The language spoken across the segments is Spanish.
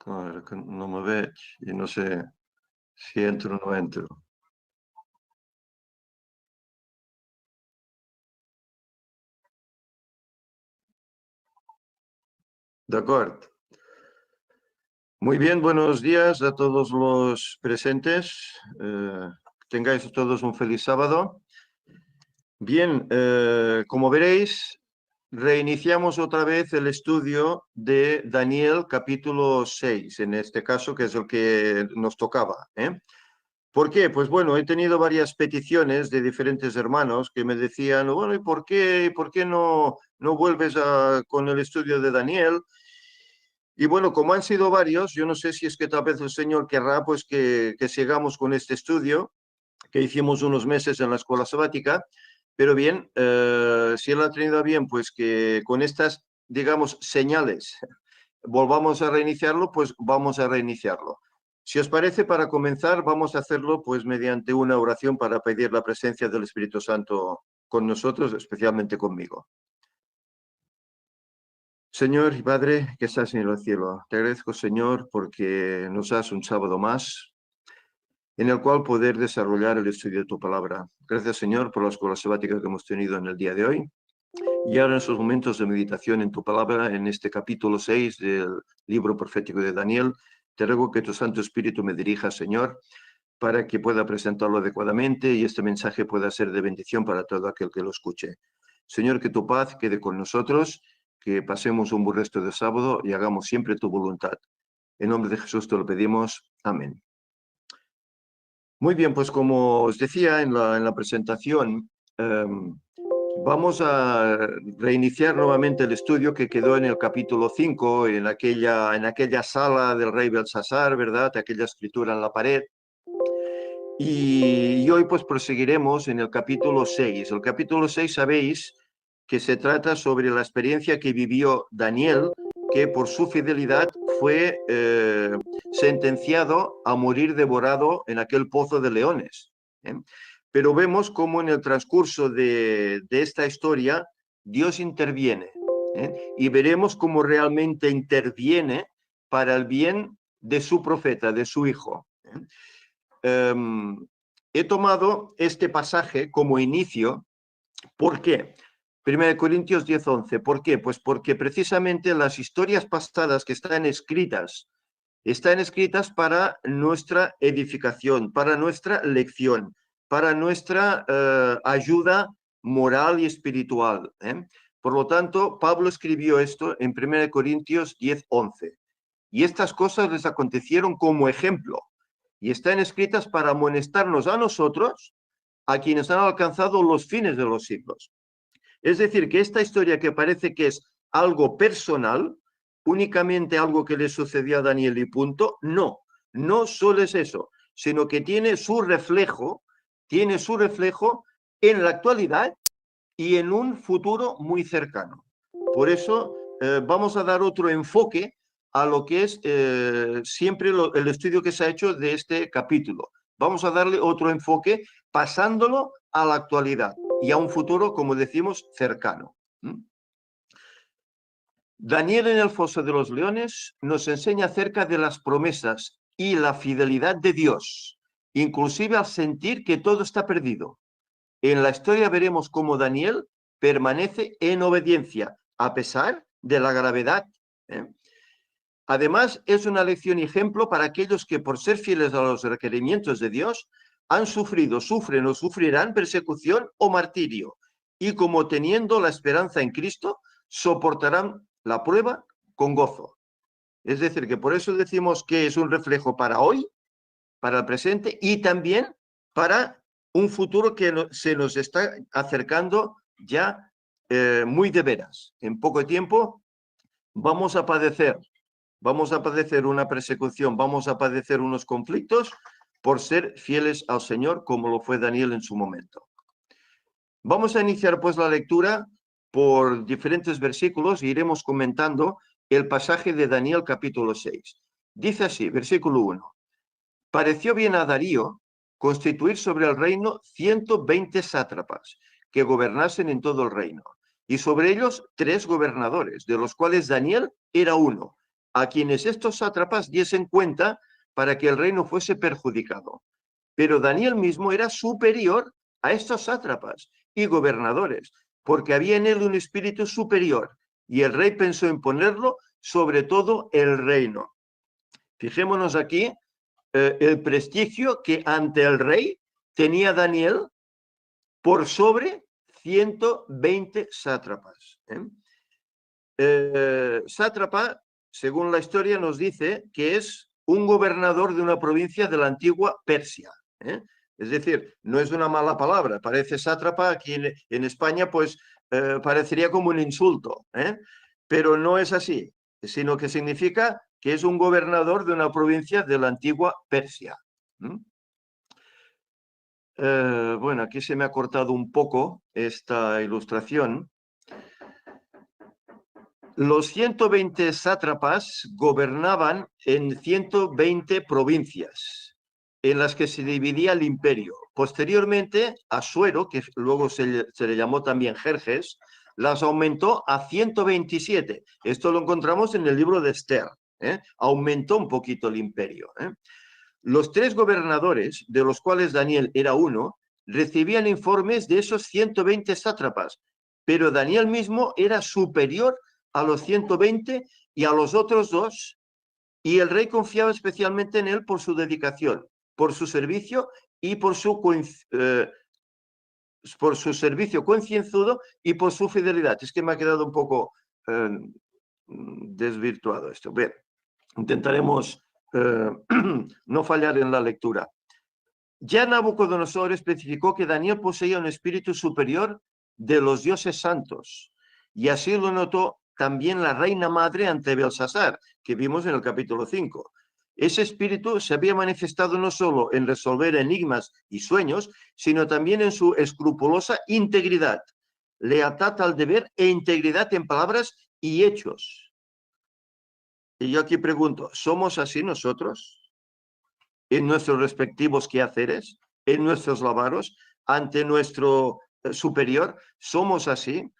Claro, que no me veig i no sé si entro o no entro. D'acord. Muy bien, buenos días a todos los presentes. Tengáis todos un feliz sábado. Bien, como veréis, reiniciamos otra vez el estudio de Daniel capítulo 6, en este caso, que es el que nos tocaba, ¿eh? ¿Por qué? Pues bueno, he tenido varias peticiones de diferentes hermanos que me decían, bueno, ¿y por qué no vuelves con el estudio de Daniel? Y bueno, como han sido varios, yo no sé si es que tal vez el Señor querrá pues que sigamos con este estudio que hicimos unos meses en la escuela sabática, pero bien, si Él ha tenido a bien pues que con estas, digamos, señales volvamos a reiniciarlo, pues vamos a reiniciarlo. Si os parece, para comenzar, vamos a hacerlo pues mediante una oración para pedir la presencia del Espíritu Santo con nosotros, especialmente conmigo. Señor y Padre, que estás en el cielo, te agradezco, Señor, porque nos das un sábado más en el cual poder desarrollar el estudio de tu palabra. Gracias, Señor, por la escuela sabática que hemos tenido en el día de hoy. Y ahora en esos momentos de meditación en tu palabra, en este capítulo 6 del libro profético de Daniel, te ruego que tu Santo Espíritu me dirija, Señor, para que pueda presentarlo adecuadamente y este mensaje pueda ser de bendición para todo aquel que lo escuche. Señor, que tu paz quede con nosotros, que pasemos un buen resto de sábado y hagamos siempre tu voluntad. En nombre de Jesús te lo pedimos. Amén. Muy bien, pues como os decía en la presentación, vamos a reiniciar nuevamente el estudio que quedó en el capítulo 5, en aquella sala del rey Belsasar, ¿verdad? Aquella escritura en la pared. Y hoy pues proseguiremos en el capítulo 6. El capítulo 6 sabéis que se trata sobre la experiencia que vivió Daniel, que por su fidelidad fue sentenciado a morir devorado en aquel pozo de leones. Pero vemos cómo en el transcurso de esta historia Dios interviene, y veremos cómo realmente interviene para el bien de su profeta, de su hijo. He tomado este pasaje como inicio. ¿Por qué? 1 Corintios 10:11. ¿Por qué? Pues porque precisamente las historias pasadas que están escritas para nuestra edificación, para nuestra lección, para nuestra ayuda moral y espiritual. Por lo tanto, Pablo escribió esto en 1 Corintios 10:11. Y estas cosas les acontecieron como ejemplo y están escritas para amonestarnos a nosotros, a quienes han alcanzado los fines de los siglos. Es decir, que esta historia que parece que es algo personal, únicamente algo que le sucedió a Daniel y punto, no solo es eso, sino que tiene su reflejo en la actualidad y en un futuro muy cercano. Por eso vamos a dar otro enfoque a lo que es siempre el estudio que se ha hecho de este capítulo. Vamos a darle otro enfoque pasándolo a la actualidad y a un futuro, como decimos, cercano. Daniel en el foso de los leones nos enseña acerca de las promesas y la fidelidad de Dios, inclusive al sentir que todo está perdido. En la historia veremos cómo Daniel permanece en obediencia, a pesar de la gravedad. Además, es una lección y ejemplo para aquellos que, por ser fieles a los requerimientos de Dios, han sufrido, sufren o sufrirán persecución o martirio, y como teniendo la esperanza en Cristo, soportarán la prueba con gozo. Es decir, que por eso decimos que es un reflejo para hoy, para el presente, y también para un futuro que se nos está acercando ya muy de veras. En poco tiempo vamos a padecer una persecución, vamos a padecer unos conflictos por ser fieles al Señor, como lo fue Daniel en su momento. Vamos a iniciar pues la lectura por diferentes versículos e iremos comentando el pasaje de Daniel capítulo 6. Dice así, versículo 1. Pareció bien a Darío constituir sobre el reino 120 sátrapas que gobernasen en todo el reino, y sobre ellos 3 gobernadores, de los cuales Daniel era uno, a quienes estos sátrapas diesen cuenta para que el reino fuese perjudicado. Pero Daniel mismo era superior a estos sátrapas y gobernadores, porque había en él un espíritu superior, y el rey pensó en ponerlo sobre todo el reino. Fijémonos aquí el prestigio que ante el rey tenía Daniel por sobre 120 sátrapas. Sátrapa, según la historia, nos dice que es un gobernador de una provincia de la antigua Persia. Es decir, no es una mala palabra, parece sátrapa aquí en España, pues parecería como un insulto, pero no es así, sino que significa que es un gobernador de una provincia de la antigua Persia. Bueno, aquí se me ha cortado un poco esta ilustración. Los 120 sátrapas gobernaban en 120 provincias en las que se dividía el imperio. Posteriormente, Asuero, que luego se le llamó también Jerjes, las aumentó a 127. Esto lo encontramos en el libro de Esther. Aumentó un poquito el imperio. Los 3 gobernadores, de los cuales Daniel era uno, recibían informes de esos 120 sátrapas, pero Daniel mismo era superior a los 120 y a los otros 2, y el rey confiaba especialmente en él por su dedicación, por su servicio y por su servicio concienzudo y por su fidelidad. Es que me ha quedado un poco desvirtuado esto. Bien, intentaremos no fallar en la lectura. Ya Nabucodonosor especificó que Daniel poseía un espíritu superior de los dioses santos, y así lo notó también la reina madre ante Belsasar, que vimos en el capítulo 5. Ese espíritu se había manifestado no solo en resolver enigmas y sueños, sino también en su escrupulosa integridad, lealtad al deber e integridad en palabras y hechos. Y yo aquí pregunto, ¿somos así nosotros? En nuestros respectivos quehaceres, en nuestros labaros, ante nuestro superior, ¿somos así?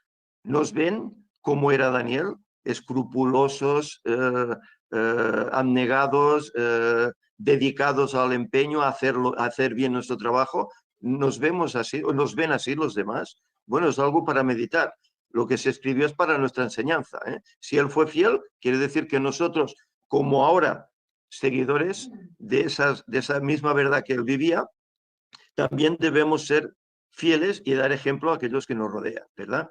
¿Nos ven como era Daniel? Escrupulosos, abnegados, dedicados al empeño a hacer bien nuestro trabajo. ¿Nos vemos así o nos ven así los demás? Bueno, es algo para meditar. Lo que se escribió es para nuestra enseñanza. Si él fue fiel, quiere decir que nosotros, como ahora seguidores de esa misma verdad que él vivía, también debemos ser fieles y dar ejemplo a aquellos que nos rodean, ¿verdad?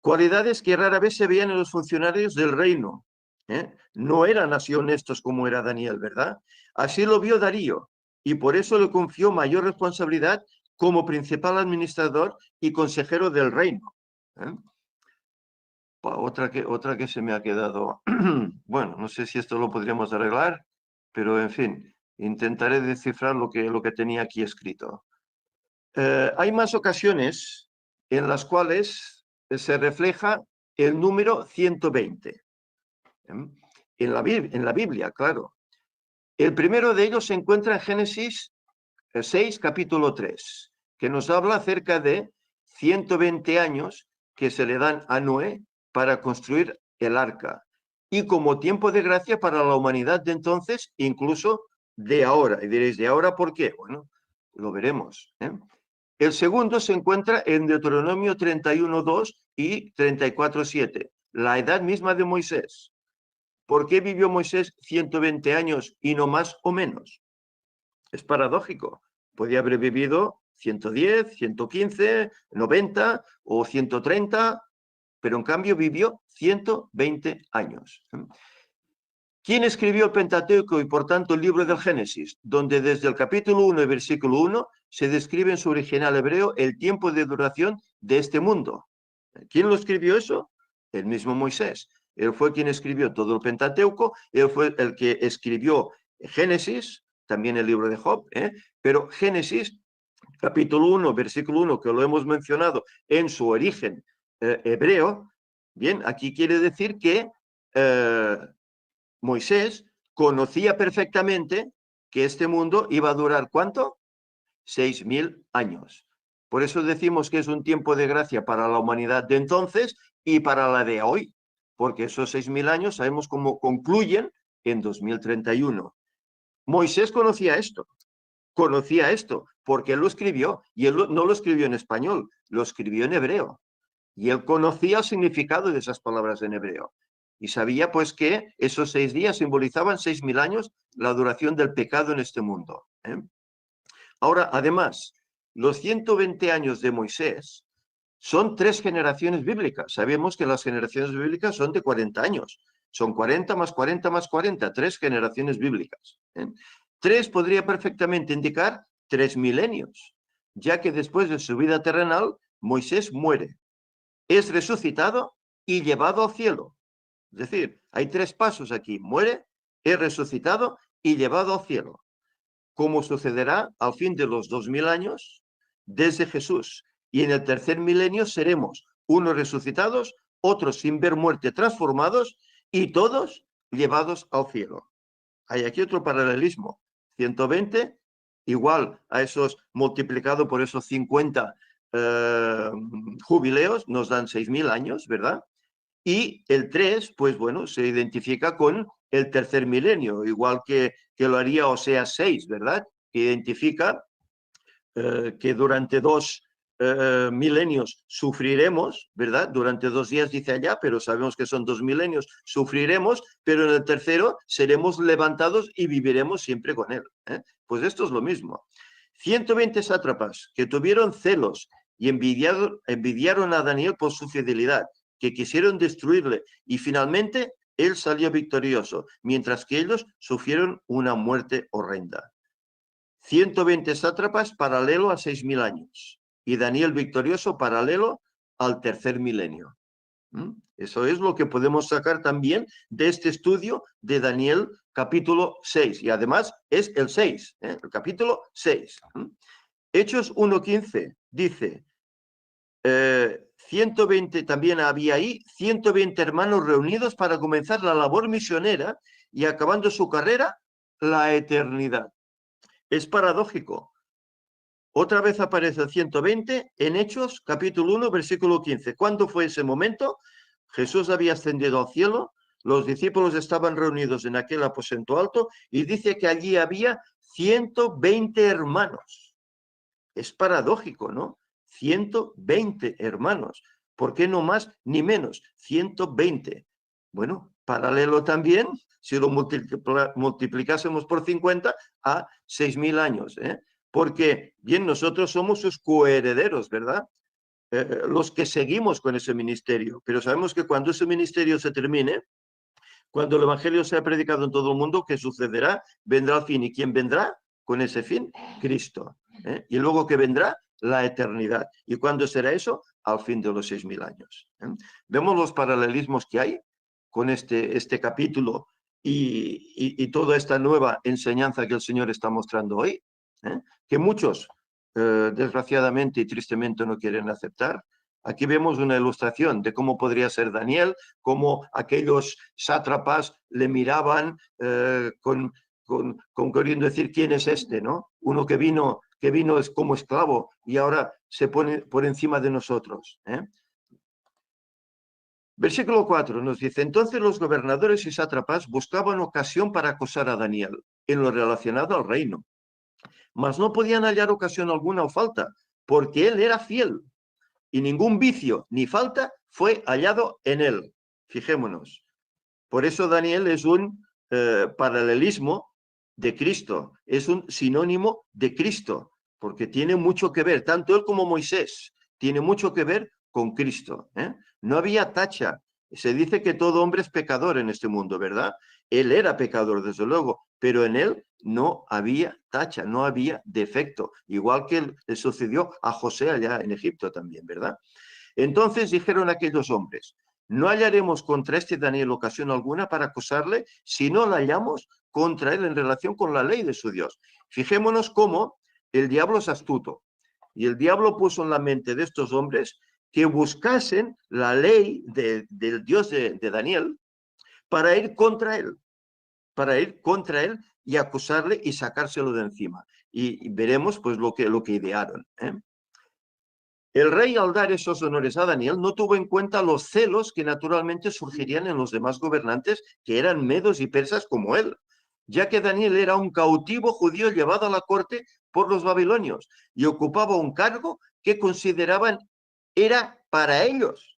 Cualidades que rara vez se veían en los funcionarios del reino. No eran así honestos como era Daniel, ¿verdad? Así lo vio Darío, y por eso le confió mayor responsabilidad como principal administrador y consejero del reino. Otra que se me ha quedado. Bueno, no sé si esto lo podríamos arreglar, pero en fin, intentaré descifrar lo que tenía aquí escrito. Hay más ocasiones en las cuales se refleja el número 120. En la Biblia, claro. El primero de ellos se encuentra en Génesis 6, capítulo 3, que nos habla acerca de 120 años que se le dan a Noé para construir el arca, y como tiempo de gracia para la humanidad de entonces, incluso de ahora. Y diréis, ¿de ahora por qué? Bueno, lo veremos. El segundo se encuentra en Deuteronomio 31.2 y 34.7, la edad misma de Moisés. ¿Por qué vivió Moisés 120 años y no más o menos? Es paradójico. Podía haber vivido 110, 115, 90 o 130, pero en cambio vivió 120 años. ¿Quién escribió el Pentateuco y por tanto el libro del Génesis? Donde desde el capítulo 1 y versículo 1 se describe en su original hebreo el tiempo de duración de este mundo. ¿Quién lo escribió eso? El mismo Moisés. Él fue quien escribió todo el Pentateuco, él fue el que escribió Génesis, también el libro de Job, pero Génesis, capítulo 1, versículo 1, que lo hemos mencionado en su origen hebreo, bien, aquí quiere decir que Moisés conocía perfectamente que este mundo iba a durar, ¿cuánto? 6.000 años. Por eso decimos que es un tiempo de gracia para la humanidad de entonces y para la de hoy. porque esos 6.000 años sabemos cómo concluyen en 2031. Moisés conocía esto, porque él lo escribió, y él no lo escribió en español, lo escribió en hebreo. Y él conocía el significado de esas palabras en hebreo. Y sabía pues que esos 6 días simbolizaban 6.000 años, la duración del pecado en este mundo. Ahora, además, los 120 años de Moisés son 3 generaciones bíblicas. Sabemos que las generaciones bíblicas son de 40 años. Son 40 más 40 más 40, 3 generaciones bíblicas. 3 podría perfectamente indicar 3 milenios, ya que después de su vida terrenal, Moisés muere, es resucitado y llevado al cielo. Es decir, hay 3 pasos aquí. Muere, es resucitado y llevado al cielo. Como sucederá al fin de los 2000 años desde Jesús. Y en el tercer milenio seremos unos resucitados, otros sin ver muerte transformados y todos llevados al cielo. Hay aquí otro paralelismo. 120 igual a esos multiplicado por esos 50 jubileos nos dan 6.000 años, ¿verdad? Y el 3, pues bueno, se identifica con el tercer milenio, igual que lo haría Oseas 6, ¿verdad? Que identifica que durante 2 milenios sufriremos, ¿verdad? Durante 2 días dice allá, pero sabemos que son 2 milenios, sufriremos, pero en el tercero seremos levantados y viviremos siempre con él. Pues esto es lo mismo. 120 sátrapas que tuvieron celos y envidiaron a Daniel por su fidelidad, que quisieron destruirle, y finalmente él salió victorioso, mientras que ellos sufrieron una muerte horrenda. 120 sátrapas paralelo a 6.000 años, y Daniel victorioso paralelo al tercer milenio. Eso es lo que podemos sacar también de este estudio de Daniel capítulo 6, y además es el 6, el capítulo 6. Hechos 1.15 dice, 120, también había ahí 120 hermanos reunidos para comenzar la labor misionera y acabando su carrera, la eternidad. Es paradójico. Otra vez aparece el 120 en Hechos, capítulo 1, versículo 15. ¿Cuándo fue ese momento? Jesús había ascendido al cielo, los discípulos estaban reunidos en aquel aposento alto y dice que allí había 120 hermanos. Es paradójico, ¿no? 120 hermanos. ¿Por qué no más ni menos? 120. Bueno, paralelo también, si lo multiplicásemos por 50, a 6.000 años, porque, bien, nosotros somos sus coherederos, ¿verdad? Los que seguimos con ese ministerio, pero sabemos que cuando ese ministerio se termine, cuando el Evangelio sea predicado en todo el mundo, ¿qué sucederá? Vendrá el fin. ¿Y quién vendrá con ese fin? Cristo. Y luego que vendrá la eternidad. ¿Y cuándo será eso? Al fin de los 6.000 años. Vemos los paralelismos que hay con este capítulo y toda esta nueva enseñanza que el Señor está mostrando hoy, que muchos, desgraciadamente y tristemente, no quieren aceptar. Aquí vemos una ilustración de cómo podría ser Daniel, cómo aquellos sátrapas le miraban con queriendo decir quién es este, ¿no? Uno que vino es como esclavo y ahora se pone por encima de nosotros. Versículo 4 nos dice, entonces los gobernadores y sátrapas buscaban ocasión para acosar a Daniel en lo relacionado al reino, mas no podían hallar ocasión alguna o falta, porque él era fiel y ningún vicio ni falta fue hallado en él. Fijémonos. Por eso Daniel es un paralelismo de Cristo, es un sinónimo de Cristo, porque tiene mucho que ver, tanto él como Moisés, tiene mucho que ver con Cristo. No había tacha. Se dice que todo hombre es pecador en este mundo, ¿verdad? Él era pecador, desde luego, pero en él no había tacha, no había defecto, igual que le sucedió a José allá en Egipto también, ¿verdad? Entonces dijeron aquellos hombres, no hallaremos contra este Daniel ocasión alguna para acusarle si no la hallamos contra él en relación con la ley de su Dios. Fijémonos cómo el diablo es astuto y el diablo puso en la mente de estos hombres que buscasen la ley del Dios de Daniel para ir contra él, y acusarle y sacárselo de encima. Y veremos pues lo que idearon. El rey, al dar esos honores a Daniel, no tuvo en cuenta los celos que naturalmente surgirían en los demás gobernantes, que eran medos y persas como él, ya que Daniel era un cautivo judío llevado a la corte por los babilonios y ocupaba un cargo que consideraban era para ellos.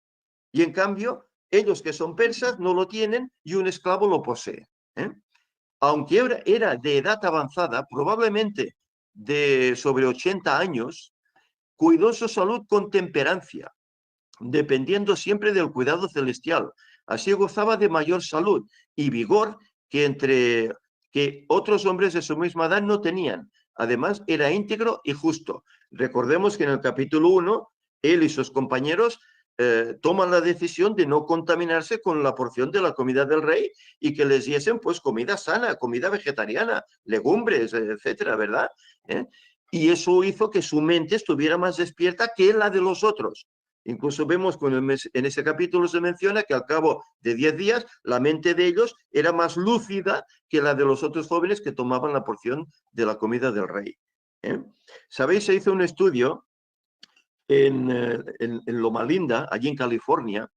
Y en cambio, ellos que son persas no lo tienen y un esclavo lo posee. Aunque era de edad avanzada, probablemente de sobre 80 años, cuidó su salud con temperancia, dependiendo siempre del cuidado celestial. Así gozaba de mayor salud y vigor que otros hombres de su misma edad no tenían. Además, era íntegro y justo. Recordemos que en el capítulo 1, él y sus compañeros toman la decisión de no contaminarse con la porción de la comida del rey y que les diesen pues comida sana, comida vegetariana, legumbres, etcétera, ¿verdad? Y eso hizo que su mente estuviera más despierta que la de los otros. Incluso vemos en ese capítulo se menciona que al cabo de 10 días la mente de ellos era más lúcida que la de los otros jóvenes que tomaban la porción de la comida del rey. ¿Sabéis? Se hizo un estudio en Loma Linda, allí en California,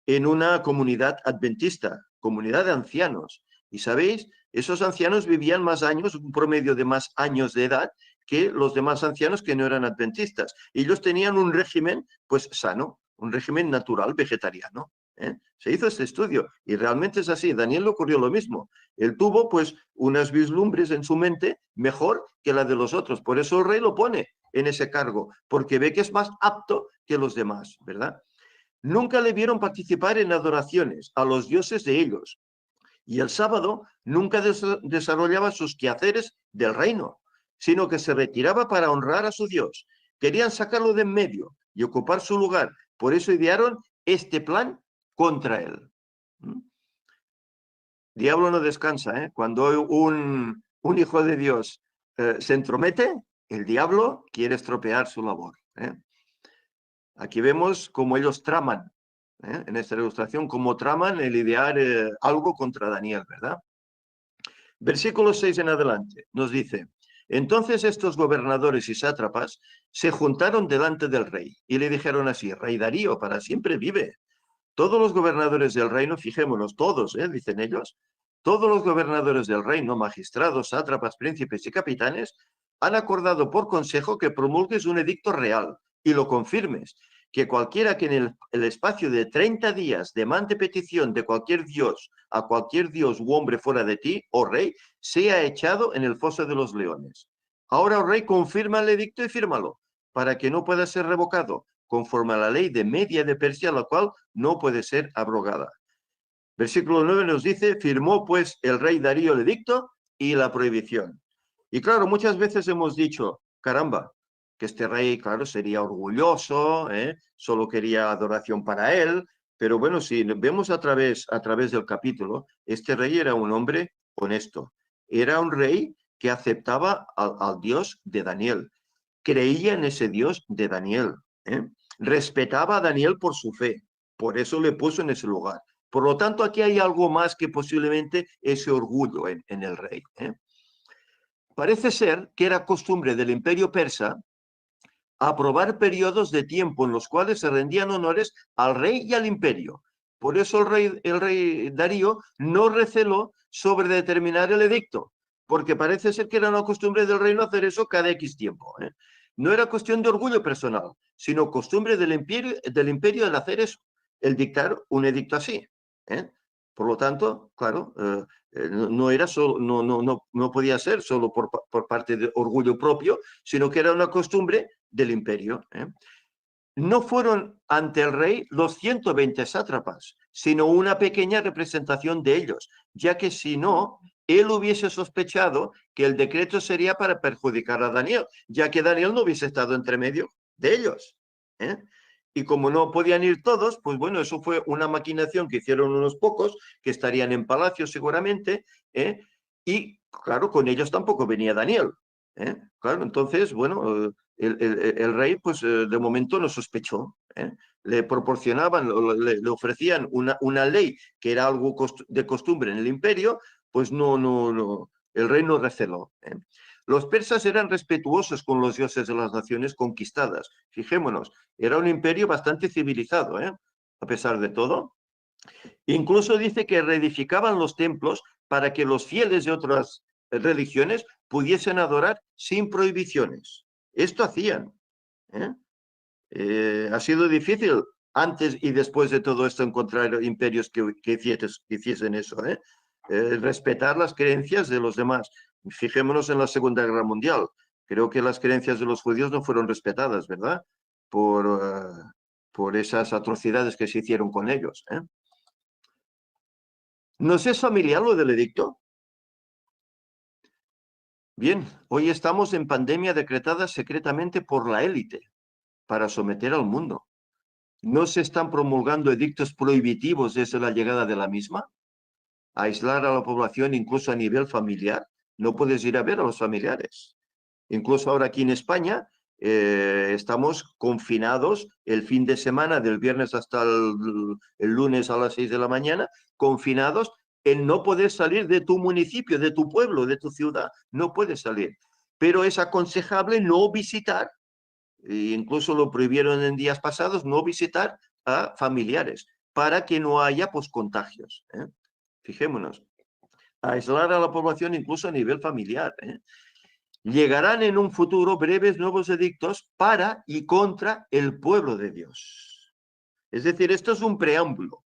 en una comunidad adventista, comunidad de ancianos. Y sabéis, esos ancianos vivían más años, un promedio de más años de edad que los demás ancianos que no eran adventistas. Y ellos tenían un régimen pues sano, un régimen natural, vegetariano. Se hizo este estudio y realmente es así. Daniel le ocurrió lo mismo. Él tuvo pues unas vislumbres en su mente mejor que la de los otros. Por eso el rey lo pone en ese cargo, porque ve que es más apto que los demás, ¿verdad? Nunca le vieron participar en adoraciones a los dioses de ellos. Y el sábado nunca desarrollaba sus quehaceres del reino, sino que se retiraba para honrar a su Dios. Querían sacarlo de en medio y ocupar su lugar. Por eso idearon este plan contra él. Diablo no descansa, ¿eh? Cuando un hijo de Dios se entromete, el diablo quiere estropear su labor. Aquí vemos cómo ellos traman, en esta ilustración, cómo traman el idear algo contra Daniel, ¿verdad? Versículo 6 en adelante nos dice: entonces estos gobernadores y sátrapas se juntaron delante del rey y le dijeron así: Rey Darío, para siempre vive. Todos los gobernadores del reino, fijémonos, todos, dicen ellos, todos los gobernadores del reino, magistrados, sátrapas, príncipes y capitanes, han acordado por consejo que promulgues un edicto real y lo confirmes, que cualquiera que en el espacio de 30 días demande petición de cualquier dios a cualquier dios u hombre fuera de ti, oh rey, sea echado en el foso de los leones. Ahora, oh rey, confirma el edicto y fírmalo, para que no pueda ser revocado, conforme a la ley de Media de Persia, la cual no puede ser abrogada. Versículo 9 nos dice: firmó pues el rey Darío el edicto y la prohibición. Y claro, muchas veces hemos dicho, caramba, que este rey, claro, sería orgulloso, solo quería adoración para él, pero bueno, si vemos a través del capítulo, este rey era un hombre honesto, era un rey que aceptaba al Dios de Daniel, creía en ese Dios de Daniel, respetaba a Daniel por su fe, por eso le puso en ese lugar. Por lo tanto, aquí hay algo más que posiblemente ese orgullo en el rey. Parece ser que era costumbre del imperio persa aprobar periodos de tiempo en los cuales se rendían honores al rey y al imperio. Por eso el rey Darío no receló sobre determinar el edicto, porque parece ser que era una costumbre del reino hacer eso cada X tiempo. No era cuestión de orgullo personal, sino costumbre del imperio el hacer eso, el dictar un edicto así. Por lo tanto, claro, no era solo, no podía ser solo por parte de orgullo propio, sino que era una costumbre del imperio. No fueron ante el rey los 120 sátrapas, sino una pequeña representación de ellos, ya que si no, él hubiese sospechado que el decreto sería para perjudicar a Daniel, ya que Daniel no hubiese estado entre medio de ellos. Y como no podían ir todos, pues bueno, eso fue una maquinación que hicieron unos pocos, que estarían en palacio seguramente, y claro, con ellos tampoco venía Daniel. Claro, entonces, bueno, el rey, pues de momento no sospechó. Le proporcionaban, le ofrecían una ley que era algo de costumbre en el imperio, pues no, el rey no receló. Los persas eran respetuosos con los dioses de las naciones conquistadas. Fijémonos, era un imperio bastante civilizado, a pesar de todo. Incluso dice que reedificaban los templos para que los fieles de otras religiones pudiesen adorar sin prohibiciones. Esto hacían. Ha sido difícil antes y después de todo esto encontrar imperios que hiciesen eso, respetar las creencias de los demás. Fijémonos en la Segunda Guerra Mundial. Creo que las creencias de los judíos no fueron respetadas, ¿verdad? Por esas atrocidades que se hicieron con ellos. ¿Nos es familiar lo del edicto? Bien, hoy estamos en pandemia decretada secretamente por la élite para someter al mundo. ¿No se están promulgando edictos prohibitivos desde la llegada de la misma? Aislar a la población incluso a nivel familiar. No puedes ir a ver a los familiares. Incluso ahora aquí en España estamos confinados el fin de semana, del viernes hasta el lunes a las 6 de la mañana, confinados en no poder salir de tu municipio, de tu pueblo, de tu ciudad. No puedes salir. Pero es aconsejable no visitar, e incluso lo prohibieron en días pasados, no visitar a familiares para que no haya contagios. Fijémonos. Aislar a la población incluso a nivel familiar. Llegarán en un futuro breves nuevos edictos para y contra el pueblo de Dios. Es decir, esto es un preámbulo.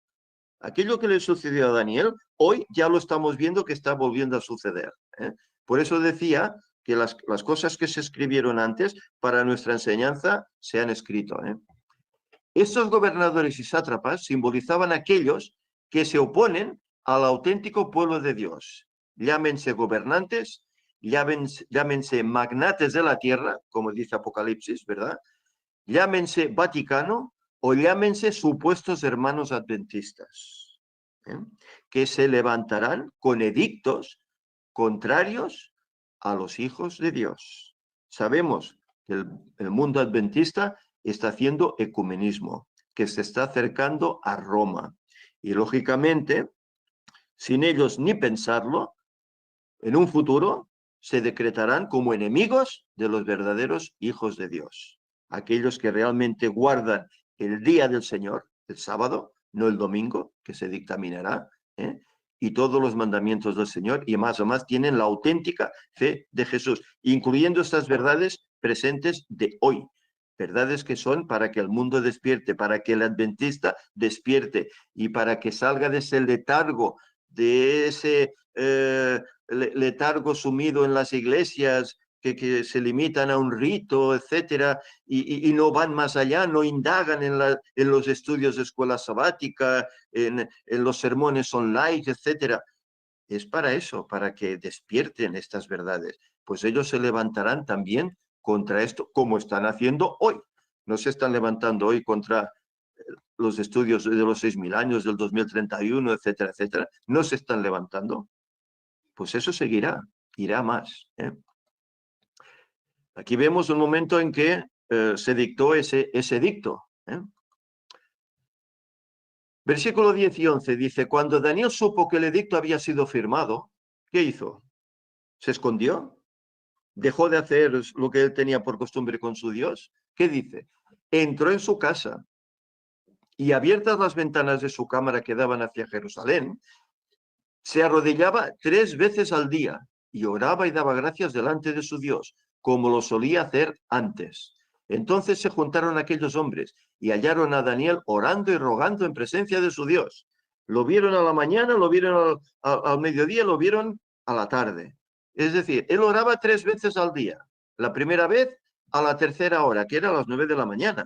Aquello que le sucedió a Daniel, hoy ya lo estamos viendo que está volviendo a suceder. Por eso decía que las cosas que se escribieron antes para nuestra enseñanza se han escrito. Estos gobernadores y sátrapas simbolizaban a aquellos que se oponen al auténtico pueblo de Dios. Llámense gobernantes, llámense magnates de la tierra, como dice Apocalipsis, ¿verdad? Llámense Vaticano o llámense supuestos hermanos adventistas, que se levantarán con edictos contrarios a los hijos de Dios. Sabemos que el mundo adventista está haciendo ecumenismo, que se está acercando a Roma. Y lógicamente, sin ellos ni pensarlo, en un futuro se decretarán como enemigos de los verdaderos hijos de Dios. Aquellos que realmente guardan el día del Señor, el sábado, no el domingo, que se dictaminará, y todos los mandamientos del Señor, y más o más tienen la auténtica fe de Jesús, incluyendo estas verdades presentes de hoy. Verdades que son para que el mundo despierte, para que el adventista despierte y para que salga de ese letargo, de ese letargo sumido en las iglesias que se limitan a un rito, etcétera, y no van más allá, no indagan en los estudios de escuela sabática, en los sermones online, etcétera. Es para eso, para que despierten estas verdades. Pues ellos se levantarán también contra esto, como están haciendo hoy. No se están levantando hoy contra los estudios de los 6.000 años, del 2031, etcétera, etcétera. No se están levantando. Pues eso seguirá, irá más. Aquí vemos un momento en que se dictó ese edicto. Versículo 10 y 11 dice, cuando Daniel supo que el edicto había sido firmado, ¿qué hizo? ¿Se escondió? ¿Dejó de hacer lo que él tenía por costumbre con su Dios? ¿Qué dice? Entró en su casa y abiertas las ventanas de su cámara que daban hacia Jerusalén, se arrodillaba 3 veces al día y oraba y daba gracias delante de su Dios, como lo solía hacer antes. Entonces se juntaron aquellos hombres y hallaron a Daniel orando y rogando en presencia de su Dios. Lo vieron a la mañana, lo vieron al mediodía, lo vieron a la tarde. Es decir, él oraba 3 veces al día. La primera vez a la tercera hora, que era a las 9 de la mañana.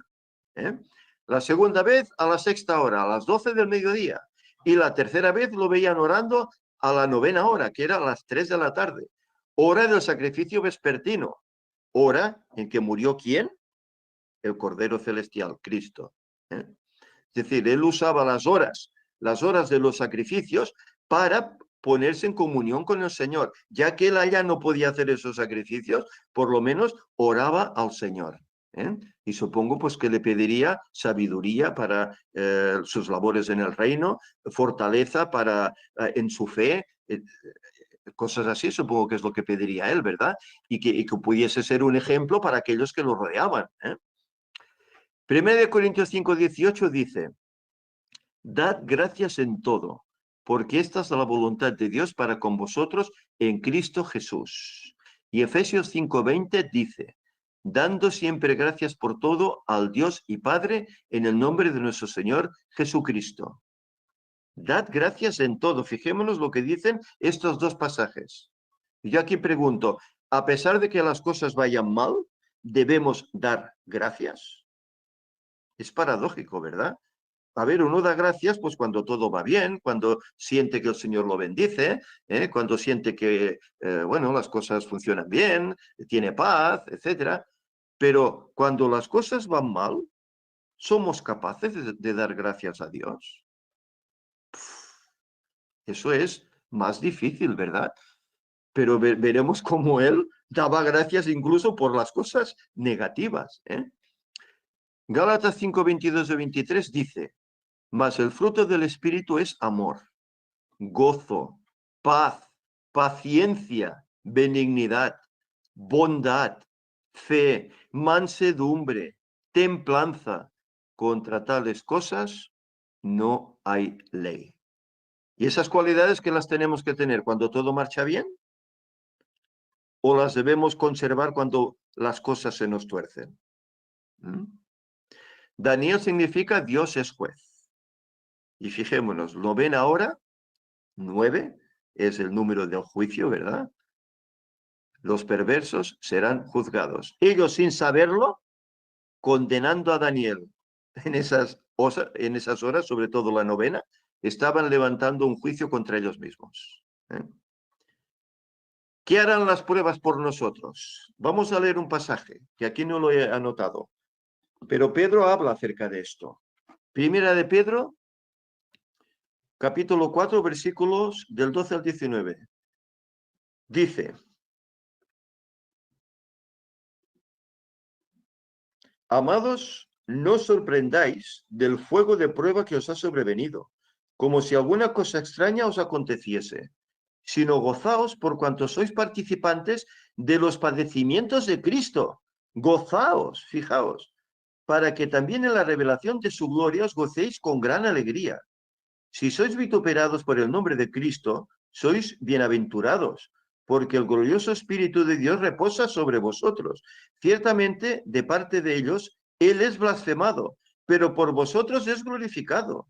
La segunda vez a la sexta hora, a las 12 del mediodía. Y la tercera vez lo veían orando a la 9ª hora, que era a las 3 de la tarde. Hora del sacrificio vespertino. Hora en que murió ¿quién? El Cordero Celestial, Cristo. Es decir, él usaba las horas de los sacrificios para ponerse en comunión con el Señor. Ya que él allá no podía hacer esos sacrificios, por lo menos oraba al Señor. Y supongo pues que le pediría sabiduría para sus labores en el reino, fortaleza para en su fe, cosas así supongo que es lo que pediría él, ¿verdad? Y que pudiese ser un ejemplo para aquellos que lo rodeaban. 1 Corintios 5:18 dice, dad gracias en todo, porque esta es la voluntad de Dios para con vosotros en Cristo Jesús. Y Efesios 5:20 dice, dando siempre gracias por todo al Dios y Padre en el nombre de nuestro Señor Jesucristo. Dad gracias en todo. Fijémonos lo que dicen estos dos pasajes. Yo aquí pregunto, a pesar de que las cosas vayan mal, ¿debemos dar gracias? Es paradójico, ¿verdad? A ver, uno da gracias pues cuando todo va bien, cuando siente que el Señor lo bendice, cuando siente que, bueno, las cosas funcionan bien, tiene paz, etcétera. Pero cuando las cosas van mal, ¿somos capaces de dar gracias a Dios? Eso es más difícil, ¿verdad? Pero veremos cómo él daba gracias incluso por las cosas negativas. Gálatas 5:22-23 dice, mas el fruto del Espíritu es amor, gozo, paz, paciencia, benignidad, bondad, fe, mansedumbre, templanza. Contra tales cosas no hay ley. ¿Y esas cualidades que las tenemos que tener cuando todo marcha bien? ¿O las debemos conservar cuando las cosas se nos tuercen? Daniel significa Dios es juez. Y fijémonos, lo ven ahora, 9 es el número del juicio, ¿verdad? Los perversos serán juzgados. Ellos sin saberlo, condenando a Daniel en esas horas, sobre todo la novena, estaban levantando un juicio contra ellos mismos. ¿Qué harán las pruebas por nosotros? Vamos a leer un pasaje, que aquí no lo he anotado, pero Pedro habla acerca de esto. Primera de Pedro, capítulo 4, versículos del 12 al 19. Dice, amados, no os sorprendáis del fuego de prueba que os ha sobrevenido, como si alguna cosa extraña os aconteciese, sino gozaos por cuanto sois participantes de los padecimientos de Cristo. Gozaos, fijaos, para que también en la revelación de su gloria os gocéis con gran alegría. Si sois vituperados por el nombre de Cristo, sois bienaventurados, porque el glorioso Espíritu de Dios reposa sobre vosotros. Ciertamente, de parte de ellos, Él es blasfemado, pero por vosotros es glorificado.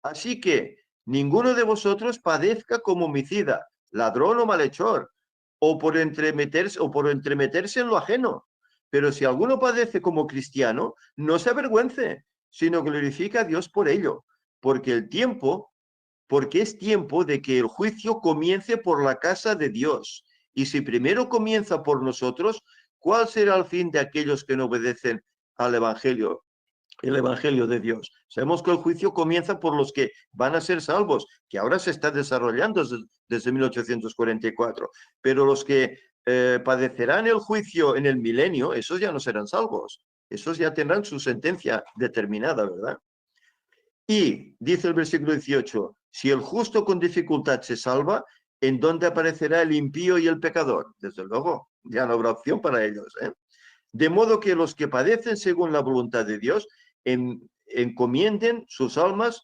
Así que ninguno de vosotros padezca como homicida, ladrón o malhechor, o por entremeterse en lo ajeno. Pero si alguno padece como cristiano, no se avergüence, sino glorifica a Dios por ello, porque es tiempo de que el juicio comience por la casa de Dios. Y si primero comienza por nosotros, ¿cuál será el fin de aquellos que no obedecen al Evangelio? El Evangelio de Dios. Sabemos que el juicio comienza por los que van a ser salvos, que ahora se está desarrollando desde 1844, pero los que padecerán el juicio en el milenio, esos ya no serán salvos, esos ya tendrán su sentencia determinada, ¿verdad? Y dice el versículo 18, si el justo con dificultad se salva, ¿en dónde aparecerá el impío y el pecador? Desde luego, ya no habrá opción para ellos, ¿eh? De modo que los que padecen según la voluntad de Dios encomienden sus almas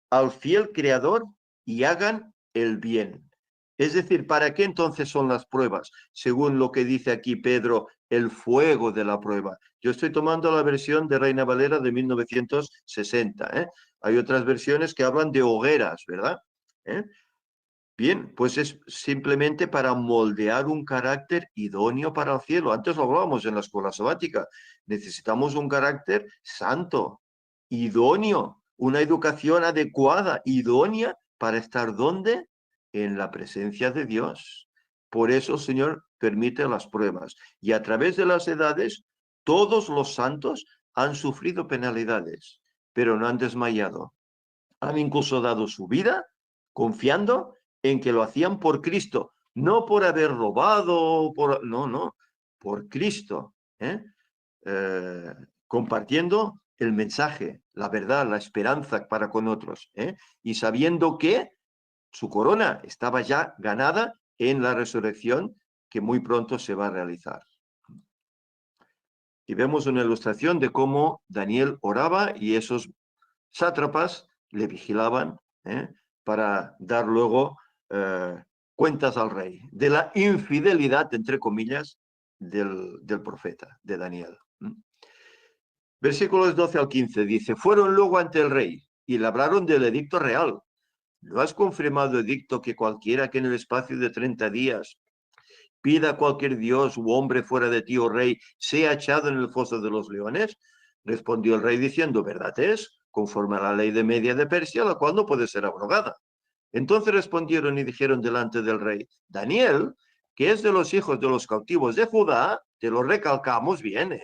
al fiel Creador y hagan el bien. Es decir, ¿para qué entonces son las pruebas? Según lo que dice aquí Pedro, el fuego de la prueba. Yo estoy tomando la versión de Reina Valera de 1960. Hay otras versiones que hablan de hogueras, ¿verdad? Bien, pues es simplemente para moldear un carácter idóneo para el cielo. Antes lo hablábamos en la escuela sabática. Necesitamos un carácter santo, idóneo, una educación adecuada, idónea para estar ¿dónde? En la presencia de Dios. Por eso el Señor permite las pruebas. Y a través de las edades, todos los santos han sufrido penalidades, pero no han desmayado. Han incluso dado su vida confiando en que lo hacían por Cristo, no por haber robado, no, por Cristo, compartiendo el mensaje, la verdad, la esperanza para con otros, y sabiendo que su corona estaba ya ganada en la resurrección que muy pronto se va a realizar. Y vemos una ilustración de cómo Daniel oraba y esos sátrapas le vigilaban para dar luego cuentas al rey de la infidelidad, entre comillas, del profeta, de Daniel. Versículos 12 al 15 dice, fueron luego ante el rey y le hablaron del edicto real. ¿No has confirmado edicto que cualquiera que en el espacio de 30 días pida a cualquier dios u hombre fuera de ti, oh rey, sea echado en el foso de los leones? Respondió el rey diciendo, verdad es, conforme a la ley de Media de Persia, la cual no puede ser abrogada. Entonces respondieron y dijeron delante del rey, Daniel, que es de los hijos de los cautivos de Judá, te lo recalcamos bien,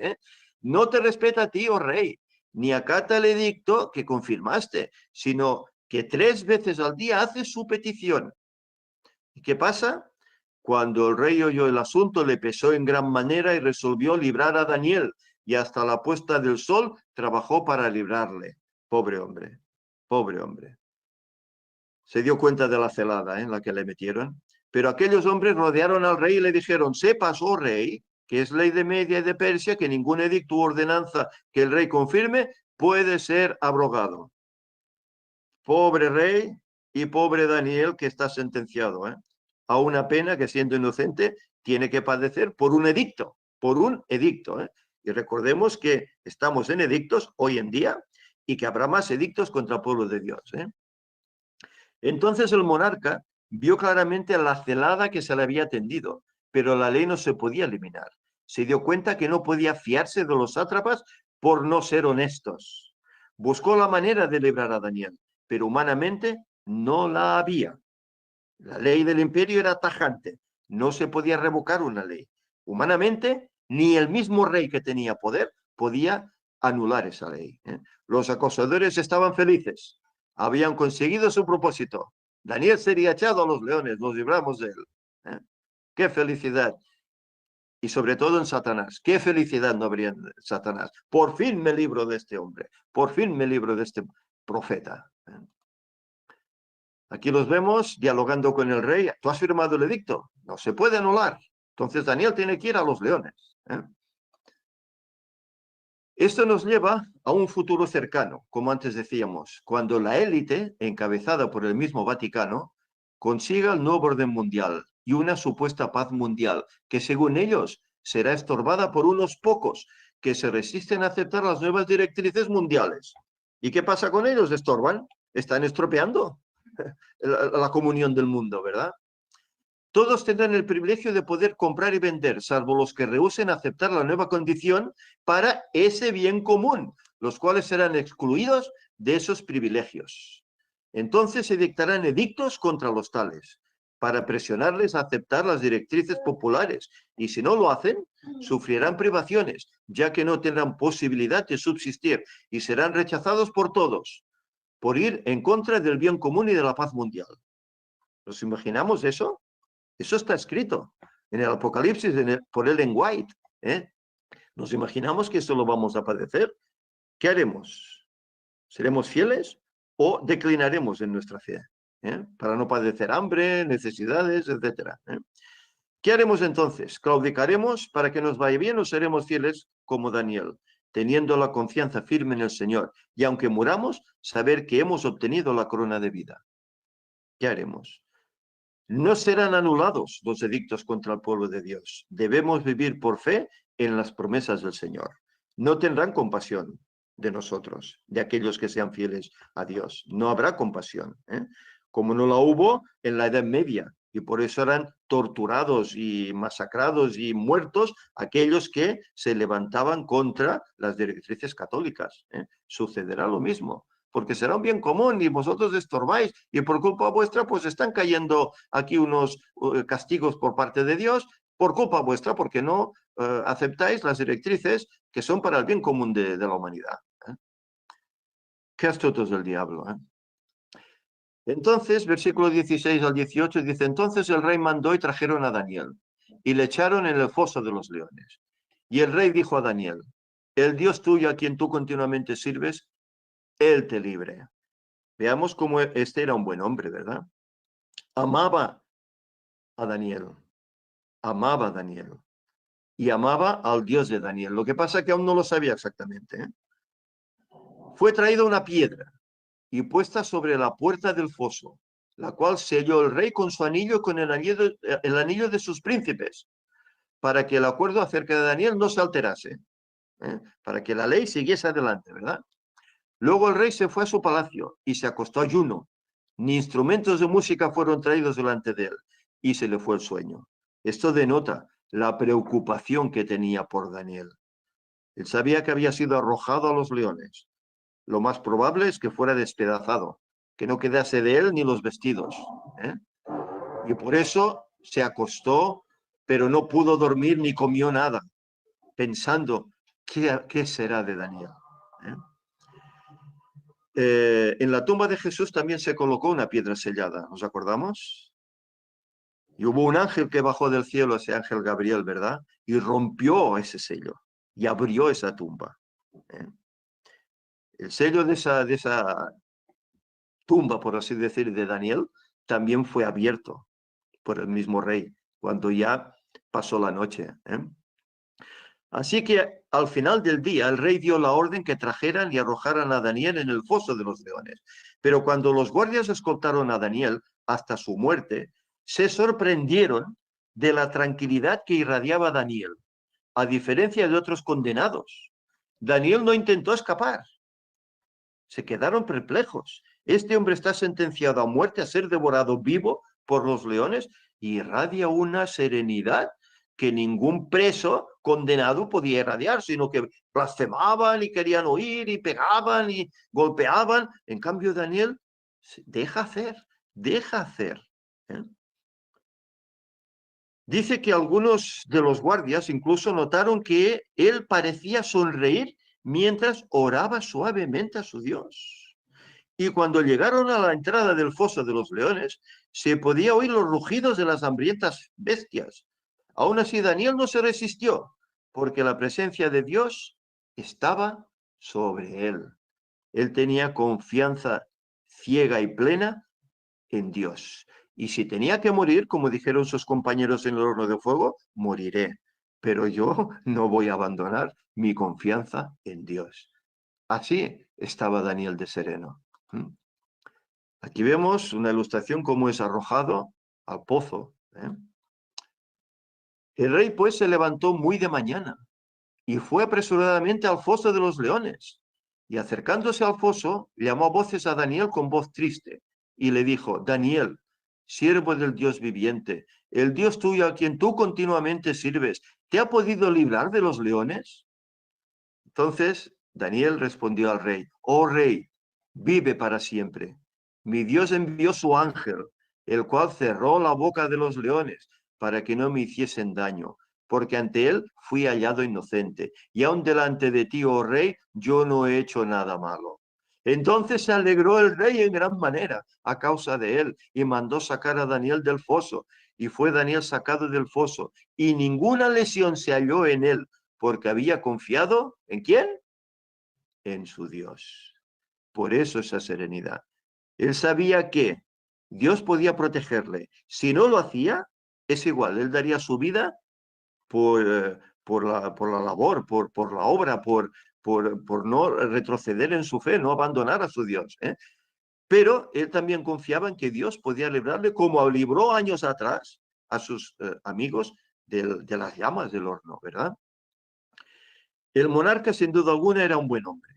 no te respeta a ti, oh rey, ni acata el edicto que confirmaste, sino que 3 veces al día hace su petición. ¿Y qué pasa? Cuando el rey oyó el asunto, le pesó en gran manera y resolvió librar a Daniel, y hasta la puesta del sol trabajó para librarle. Pobre hombre, pobre hombre. Se dio cuenta de la celada en la que le metieron. Pero aquellos hombres rodearon al rey y le dijeron, sepas, oh rey, que es ley de Media y de Persia, que ningún edicto u ordenanza que el rey confirme puede ser abrogado. Pobre rey y pobre Daniel que está sentenciado a una pena que siendo inocente tiene que padecer por un edicto, por un edicto. Y recordemos que estamos en edictos hoy en día y que habrá más edictos contra el pueblo de Dios. Entonces el monarca vio claramente la celada que se le había tendido, pero la ley no se podía eliminar. Se dio cuenta que no podía fiarse de los sátrapas por no ser honestos. Buscó la manera de librar a Daniel, pero humanamente no la había. La ley del imperio era tajante, no se podía revocar una ley. Humanamente, ni el mismo rey que tenía poder podía anular esa ley. Los acosadores estaban felices, habían conseguido su propósito. Daniel sería echado a los leones, nos libramos de él. ¡Qué felicidad! Y sobre todo en Satanás. ¡Qué felicidad no habría en Satanás! Por fin me libro de este hombre, por fin me libro de este profeta. Aquí los vemos dialogando con el rey. ¿Tú has firmado el edicto? No se puede anular. Entonces Daniel tiene que ir a los leones. Esto nos lleva a un futuro cercano, como antes decíamos, cuando la élite, encabezada por el mismo Vaticano, consiga el nuevo orden mundial y una supuesta paz mundial, que según ellos será estorbada por unos pocos que se resisten a aceptar las nuevas directrices mundiales. ¿Y qué pasa con ellos? ¿Estorban? ¿Están estropeando la comunión del mundo, verdad? Todos tendrán el privilegio de poder comprar y vender, salvo los que rehúsen aceptar la nueva condición para ese bien común, los cuales serán excluidos de esos privilegios. Entonces se dictarán edictos contra los tales, para presionarles a aceptar las directrices populares, y si no lo hacen, sufrirán privaciones, ya que no tendrán posibilidad de subsistir y serán rechazados por todos, por ir en contra del bien común y de la paz mundial. ¿Nos imaginamos eso? Eso está escrito en el Apocalipsis por Ellen White. ¿Nos imaginamos que eso lo vamos a padecer? ¿Qué haremos? ¿Seremos fieles o declinaremos en nuestra fe? Para no padecer hambre, necesidades, etc. ¿Qué haremos entonces? ¿Claudicaremos para que nos vaya bien o seremos fieles como Daniel, teniendo la confianza firme en el Señor y aunque muramos, saber que hemos obtenido la corona de vida? ¿Qué haremos? No serán anulados los edictos contra el pueblo de Dios. Debemos vivir por fe en las promesas del Señor. No tendrán compasión de nosotros, de aquellos que sean fieles a Dios. No habrá compasión, como no la hubo en la Edad Media. Y por eso eran torturados y masacrados y muertos aquellos que se levantaban contra las directrices católicas. Sucederá lo mismo, porque será un bien común y vosotros estorbáis y por culpa vuestra pues están cayendo aquí unos castigos por parte de Dios por culpa vuestra porque no aceptáis las directrices que son para el bien común de la humanidad. Qué astutos del diablo. Entonces, versículo 16 al 18 dice, entonces el rey mandó y trajeron a Daniel y le echaron en el foso de los leones. Y el rey dijo a Daniel, el Dios tuyo a quien tú continuamente sirves, él te libre. Veamos cómo este era un buen hombre, ¿verdad? Amaba a Daniel, amaba a Daniel y amaba al Dios de Daniel. Lo que pasa es que aún no lo sabía exactamente, ¿eh? Fue traída una piedra y puesta sobre la puerta del foso, la cual selló el rey con su anillo, con el anillo de sus príncipes, para que el acuerdo acerca de Daniel no se alterase, ¿eh? Para que la ley siguiese adelante, ¿verdad? Luego el rey se fue a su palacio y se acostó ayuno. Ni instrumentos de música fueron traídos delante de él, y se le fue el sueño. Esto denota la preocupación que tenía por Daniel. Él sabía que había sido arrojado a los leones. Lo más probable es que fuera despedazado, que no quedase de él ni los vestidos, ¿eh? Y por eso se acostó, pero no pudo dormir ni comió nada, pensando, ¿qué será de Daniel? ¿Eh? En la tumba de Jesús también se colocó una piedra sellada, ¿nos acordamos? Y hubo un ángel que bajó del cielo, ese ángel Gabriel, ¿verdad? Y rompió ese sello y abrió esa tumba, ¿eh? El sello de esa tumba, por así decir, de Daniel, también fue abierto por el mismo rey cuando ya pasó la noche, ¿eh? Así que al final del día el rey dio la orden que trajeran y arrojaran a Daniel en el foso de los leones. Pero cuando los guardias escoltaron a Daniel hasta su muerte, se sorprendieron de la tranquilidad que irradiaba Daniel, a diferencia de otros condenados. Daniel no intentó escapar. Se quedaron perplejos. Este hombre está sentenciado a muerte, a ser devorado vivo por los leones, y irradia una serenidad que ningún preso condenado podía irradiar, sino que blasfemaban y querían oír y pegaban y golpeaban. En cambio, Daniel deja hacer, deja hacer, ¿eh? Dice que algunos de los guardias incluso notaron que él parecía sonreír mientras oraba suavemente a su Dios. Y cuando llegaron a la entrada del foso de los leones, se podía oír los rugidos de las hambrientas bestias. Aún así, Daniel no se resistió, porque la presencia de Dios estaba sobre él. Él tenía confianza ciega y plena en Dios. Y si tenía que morir, como dijeron sus compañeros en el horno de fuego, moriré. Pero yo no voy a abandonar mi confianza en Dios. Así estaba Daniel de sereno. Aquí vemos una ilustración cómo es arrojado al pozo, ¿eh? El rey pues se levantó muy de mañana y fue apresuradamente al foso de los leones. Y acercándose al foso, llamó a voces a Daniel con voz triste y le dijo: Daniel, siervo del Dios viviente, el Dios tuyo a quien tú continuamente sirves, ¿te ha podido librar de los leones? Entonces Daniel respondió al rey: Oh rey, vive para siempre. Mi Dios envió su ángel, el cual cerró la boca de los leones para que no me hiciesen daño, porque ante él fui hallado inocente, y aun delante de ti, oh rey, yo no he hecho nada malo. Entonces se alegró el rey en gran manera a causa de él, y mandó sacar a Daniel del foso, y fue Daniel sacado del foso, y ninguna lesión se halló en él, porque había confiado ¿en quién? En su Dios. Por eso esa serenidad. Él sabía que Dios podía protegerle. Si no lo hacía, es igual, él daría su vida por la labor, por la obra, por no retroceder en su fe, no abandonar a su Dios, ¿eh? Pero él también confiaba en que Dios podía librarle, como libró años atrás a sus amigos de las llamas del horno, ¿verdad? El monarca, sin duda alguna, era un buen hombre.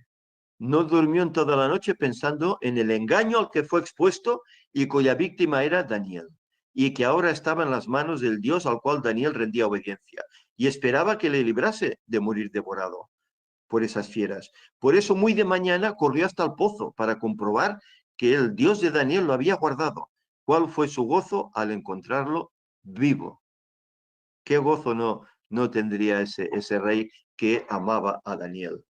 No durmió en toda la noche pensando en el engaño al que fue expuesto y cuya víctima era Daniel, y que ahora estaba en las manos del Dios al cual Daniel rendía obediencia, y esperaba que le librase de morir devorado por esas fieras. Por eso muy de mañana corrió hasta el pozo para comprobar que el Dios de Daniel lo había guardado. ¿Cuál fue su gozo al encontrarlo vivo? ¿Qué gozo no tendría ese rey que amaba a Daniel?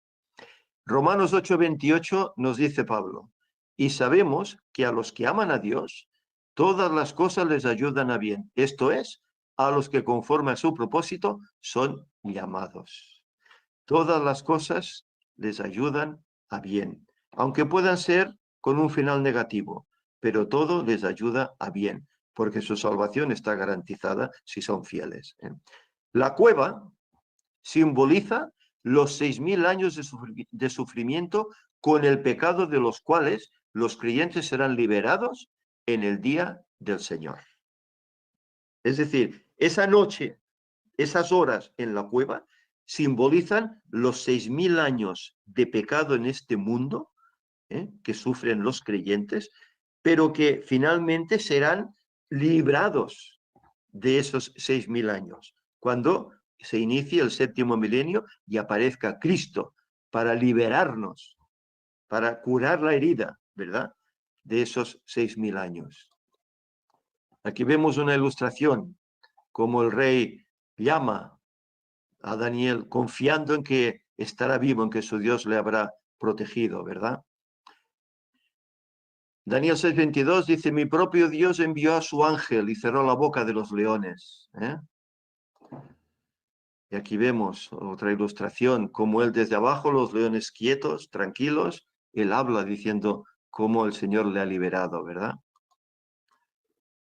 Romanos 8:28 nos dice Pablo: y sabemos que a los que aman a Dios, todas las cosas les ayudan a bien. Esto es, a los que conforme a su propósito son llamados. Todas las cosas les ayudan a bien, aunque puedan ser con un final negativo, pero todo les ayuda a bien. porque su salvación está garantizada si son fieles. La cueva simboliza los 6.000 años de sufrimiento con el pecado de los cuales los creyentes serán liberados en el día del Señor. Es decir, esa noche, esas horas en la cueva simbolizan los 6.000 años de pecado en este mundo que sufren los creyentes, pero que finalmente serán librados de esos 6.000 años, cuando se inicie el 7º milenio y aparezca Cristo para liberarnos, para curar la herida, ¿verdad?, de esos 6.000 años. Aquí vemos una ilustración, como el rey llama a Daniel confiando en que estará vivo, en que su Dios le habrá protegido, ¿verdad? Daniel 6:22 dice, mi propio Dios envió a su ángel y cerró la boca de los leones. Y aquí vemos otra ilustración, como él desde abajo, los leones quietos, tranquilos, él habla diciendo cómo el Señor le ha liberado, ¿verdad?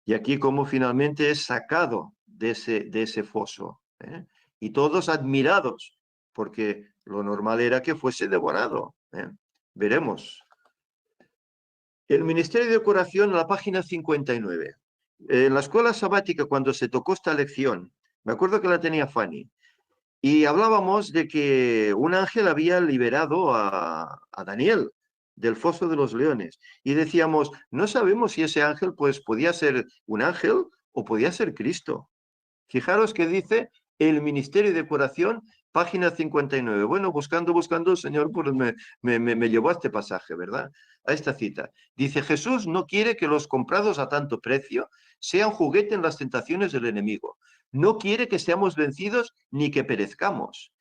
Y aquí cómo finalmente es sacado de ese foso. Y todos admirados, porque lo normal era que fuese devorado. Veremos. El Ministerio de Curación, en la página 59. En la escuela sabática, cuando se tocó esta lección, me acuerdo que la tenía Fanny, y hablábamos de que un ángel había liberado a Daniel del foso de los leones. Y decíamos, no sabemos si ese ángel pues podía ser un ángel o podía ser Cristo. Fijaros que dice el Ministerio de Curación, página 59. Bueno, buscando, el Señor pues me llevó a este pasaje, ¿verdad? A esta cita. Dice, Jesús no quiere que los comprados a tanto precio sean juguete en las tentaciones del enemigo. No quiere que seamos vencidos ni que perezcamos.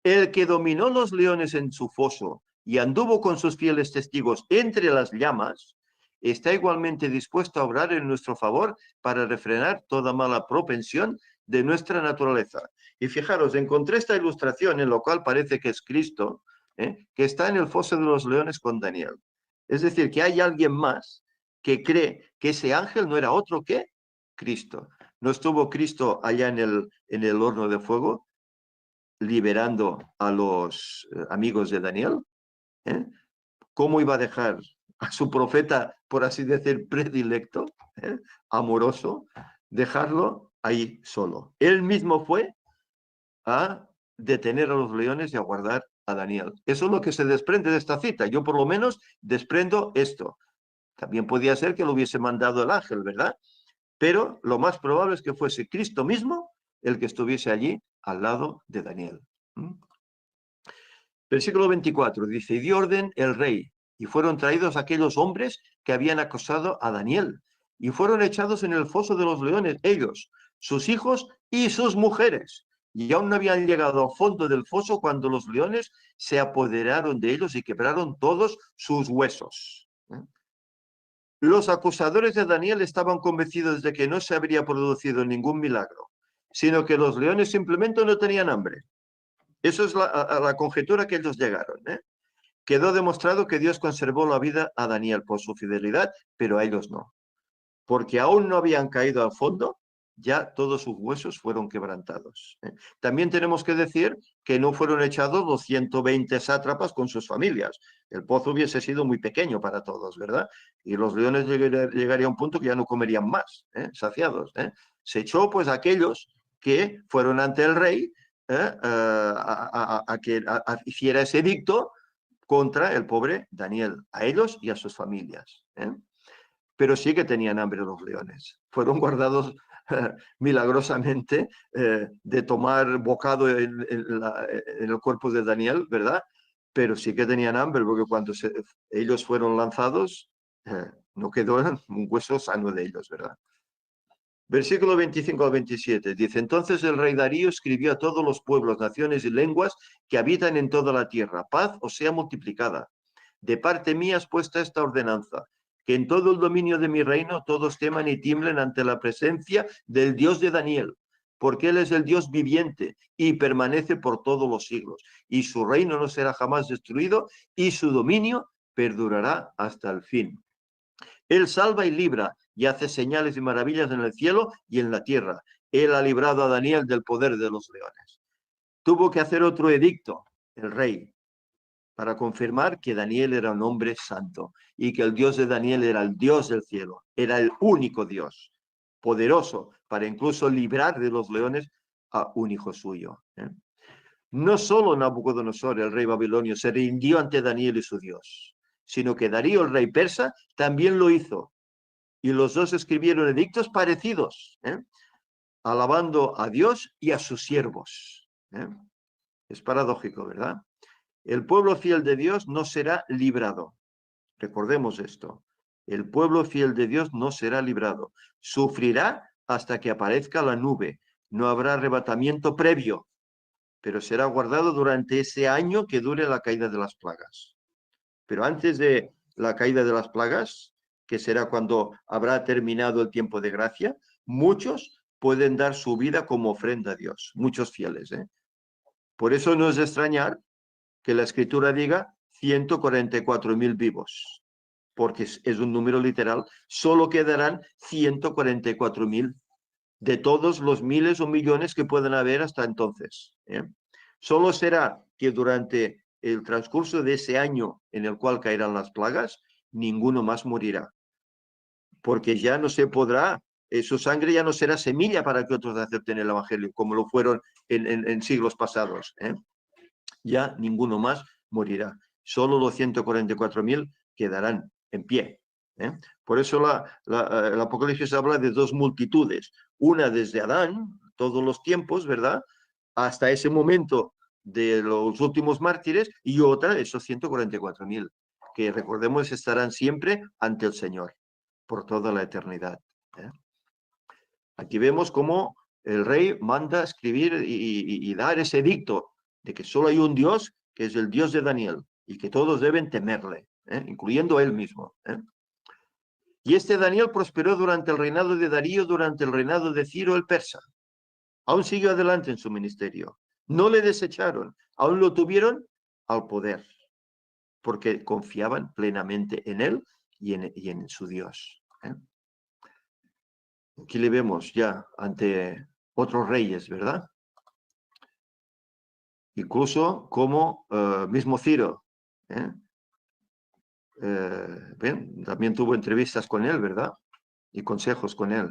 El que dominó los leones en su foso y anduvo con sus fieles testigos entre las llamas, está igualmente dispuesto a obrar en nuestro favor para refrenar toda mala propensión de nuestra naturaleza. Y fijaros, encontré esta ilustración en lo cual parece que es Cristo, que está en el foso de los leones con Daniel. Es decir, que hay alguien más que cree que ese ángel no era otro que Cristo. ¿No estuvo Cristo allá en el horno de fuego liberando a los amigos de Daniel? ¿Cómo iba a dejar a su profeta, por así decir, predilecto, amoroso, dejarlo ahí solo? Él mismo fue a detener a los leones y a guardar a Daniel. Eso es lo que se desprende de esta cita. Yo por lo menos desprendo esto. También podía ser que lo hubiese mandado el ángel, ¿verdad? Pero lo más probable es que fuese Cristo mismo el que estuviese allí al lado de Daniel. Versículo 24 dice, y dio orden el rey, y fueron traídos aquellos hombres que habían acosado a Daniel, y fueron echados en el foso de los leones, ellos, sus hijos y sus mujeres, y aún no habían llegado al fondo del foso cuando los leones se apoderaron de ellos y quebraron todos sus huesos. Los acusadores de Daniel estaban convencidos de que no se habría producido ningún milagro, sino que los leones simplemente no tenían hambre. Eso es la conjetura que ellos llegaron. Quedó demostrado que Dios conservó la vida a Daniel por su fidelidad, pero a ellos no. Porque aún no habían caído al fondo, ya todos sus huesos fueron quebrantados. También tenemos que decir que no fueron echados los 120 sátrapas con sus familias. El pozo hubiese sido muy pequeño para todos, ¿verdad? Y los leones llegarían a un punto que ya no comerían más, saciados. Se echó pues a aquellos que fueron ante el rey a que hiciera ese edicto contra el pobre Daniel, a ellos y a sus familias. Pero sí que tenían hambre los leones. Fueron guardados milagrosamente de tomar bocado en el cuerpo de Daniel, ¿verdad? Pero sí que tenían hambre, porque cuando ellos fueron lanzados, no quedó un hueso sano de ellos, ¿verdad? Versículo 25 al 27, dice, entonces el rey Darío escribió a todos los pueblos, naciones y lenguas que habitan en toda la tierra, paz os sea multiplicada. De parte mía es puesta esta ordenanza, que en todo el dominio de mi reino todos teman y tiemblen ante la presencia del Dios de Daniel, porque él es el Dios viviente y permanece por todos los siglos, y su reino no será jamás destruido, y su dominio perdurará hasta el fin. Él salva y libra, y hace señales y maravillas en el cielo y en la tierra. Él ha librado a Daniel del poder de los leones. Tuvo que hacer otro edicto, el rey, para confirmar que Daniel era un hombre santo y que el Dios de Daniel era el Dios del cielo, era el único Dios, poderoso para incluso librar de los leones a un hijo suyo. No solo Nabucodonosor, el rey babilonio, se rindió ante Daniel y su Dios, sino que Darío, el rey persa, también lo hizo. Y los dos escribieron edictos parecidos, alabando a Dios y a sus siervos. Es paradójico, ¿verdad? El pueblo fiel de Dios no será librado. Recordemos esto. El pueblo fiel de Dios no será librado. Sufrirá hasta que aparezca la nube. No habrá arrebatamiento previo, pero será guardado durante ese año que dure la caída de las plagas. Pero antes de la caída de las plagas, que será cuando habrá terminado el tiempo de gracia, muchos pueden dar su vida como ofrenda a Dios, muchos fieles. Por eso no es de extrañar que la Escritura diga 144.000 vivos, porque es un número literal. Solo quedarán 144.000 de todos los miles o millones que pueden haber hasta entonces. Solo será que durante el transcurso de ese año en el cual caerán las plagas, ninguno más morirá, porque ya no se podrá, su sangre ya no será semilla para que otros acepten el Evangelio, como lo fueron en siglos pasados. Ya ninguno más morirá. Solo los 144.000 quedarán en pie. Por eso el Apocalipsis habla de dos multitudes. Una desde Adán, todos los tiempos, ¿verdad? Hasta ese momento de los últimos mártires, y otra, esos 144.000, que recordemos estarán siempre ante el Señor, por toda la eternidad. Aquí vemos cómo el rey manda escribir y dar ese edicto de que solo hay un Dios, que es el Dios de Daniel, y que todos deben temerle, incluyendo él mismo. Y este Daniel prosperó durante el reinado de Darío, durante el reinado de Ciro el persa. Aún siguió adelante en su ministerio. No le desecharon, aún lo tuvieron al poder, porque confiaban plenamente en él y en su Dios. Aquí le vemos ya ante otros reyes, ¿verdad? Incluso como mismo Ciro. También tuvo entrevistas con él, ¿verdad? Y consejos con él.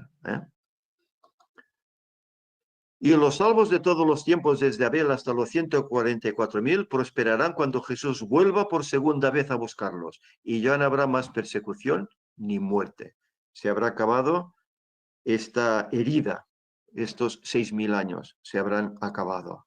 Y los salvos de todos los tiempos, desde Abel hasta los 144.000, prosperarán cuando Jesús vuelva por segunda vez a buscarlos. Y ya no habrá más persecución ni muerte. Se habrá acabado esta herida. Estos 6.000 años se habrán acabado.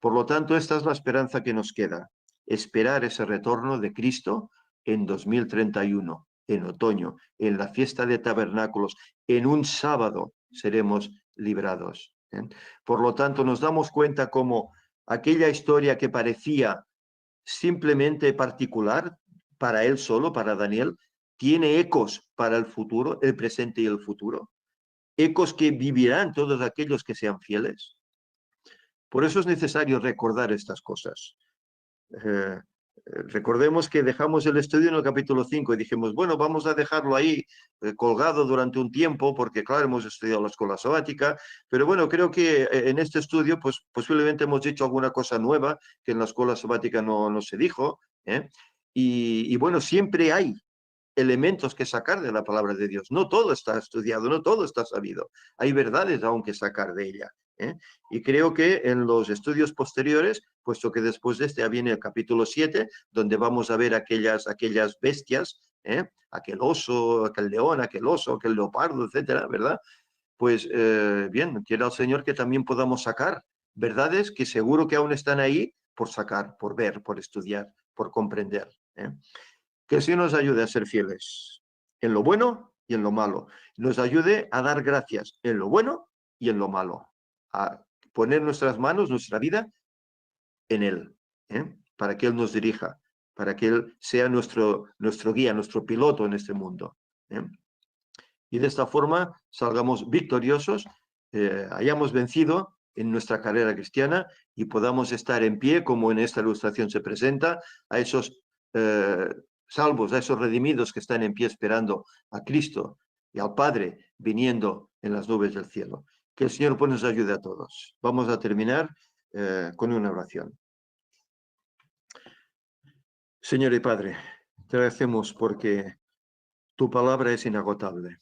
Por lo tanto, esta es la esperanza que nos queda. Esperar ese retorno de Cristo en 2031, en otoño, en la fiesta de tabernáculos, en un sábado seremos librados. Por lo tanto, nos damos cuenta cómo aquella historia que parecía simplemente particular para él solo, para Daniel, tiene ecos para el futuro, el presente y el futuro. Ecos que vivirán todos aquellos que sean fieles. Por eso es necesario recordar estas cosas. Recordemos que dejamos el estudio en el capítulo 5 y dijimos, bueno, vamos a dejarlo ahí colgado durante un tiempo, porque claro, hemos estudiado la escuela sabática, pero bueno, creo que en este estudio pues posiblemente hemos dicho alguna cosa nueva que en la escuela sabática no se dijo, y bueno, siempre hay elementos que sacar de la palabra de Dios. No todo está estudiado, no todo está sabido. Hay verdades aún que sacar de ella. Y creo que en los estudios posteriores, puesto que después de este ya viene el capítulo 7, donde vamos a ver aquellas bestias, aquel oso, aquel león, aquel oso, aquel leopardo, etcétera, ¿verdad? Pues bien, quiera el Señor que también podamos sacar verdades que seguro que aún están ahí por sacar, por ver, por estudiar, por comprender. Que el Señor nos ayude a ser fieles en lo bueno y en lo malo. Nos ayude a dar gracias en lo bueno y en lo malo. A poner nuestras manos, nuestra vida en Él, para que Él nos dirija, para que Él sea nuestro guía, nuestro piloto en este mundo. Y de esta forma salgamos victoriosos, hayamos vencido en nuestra carrera cristiana y podamos estar en pie, como en esta ilustración se presenta, a esos salvos, a esos redimidos que están en pie esperando a Cristo y al Padre viniendo en las nubes del cielo. Que el Señor pues nos ayude a todos. Vamos a terminar con una oración. Señor y Padre, te agradecemos porque tu palabra es inagotable.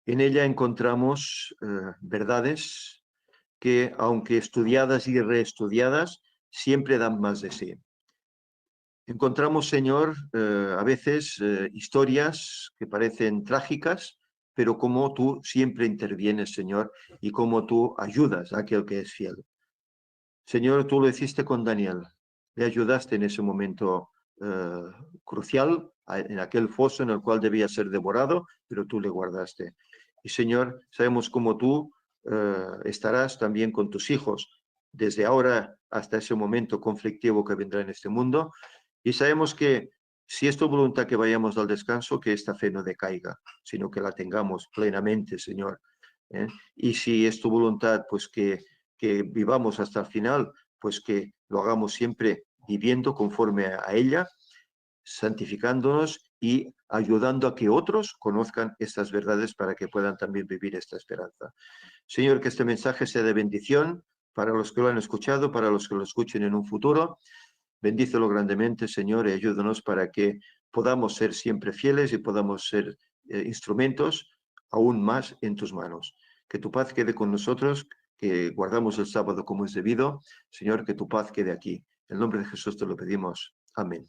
En ella encontramos verdades que, aunque estudiadas y reestudiadas, siempre dan más de sí. Encontramos, Señor, a veces historias que parecen trágicas, pero como tú siempre intervienes, Señor, y como tú ayudas a aquel que es fiel. Señor, tú lo hiciste con Daniel, le ayudaste en ese momento crucial, en aquel foso en el cual debía ser devorado, pero tú le guardaste. Y Señor, sabemos cómo tú estarás también con tus hijos desde ahora hasta ese momento conflictivo que vendrá en este mundo. Y sabemos que si es tu voluntad que vayamos al descanso, que esta fe no decaiga, sino que la tengamos plenamente, Señor. ¿eh? Y si es tu voluntad, pues que vivamos hasta el final, pues que lo hagamos siempre viviendo conforme a ella, santificándonos y ayudando a que otros conozcan estas verdades para que puedan también vivir esta esperanza. Señor, que este mensaje sea de bendición para los que lo han escuchado, para los que lo escuchen en un futuro. Bendícelo grandemente, Señor, y ayúdanos para que podamos ser siempre fieles y podamos ser instrumentos aún más en tus manos. Que tu paz quede con nosotros, que guardamos el sábado como es debido. Señor, que tu paz quede aquí. En el nombre de Jesús te lo pedimos. Amén.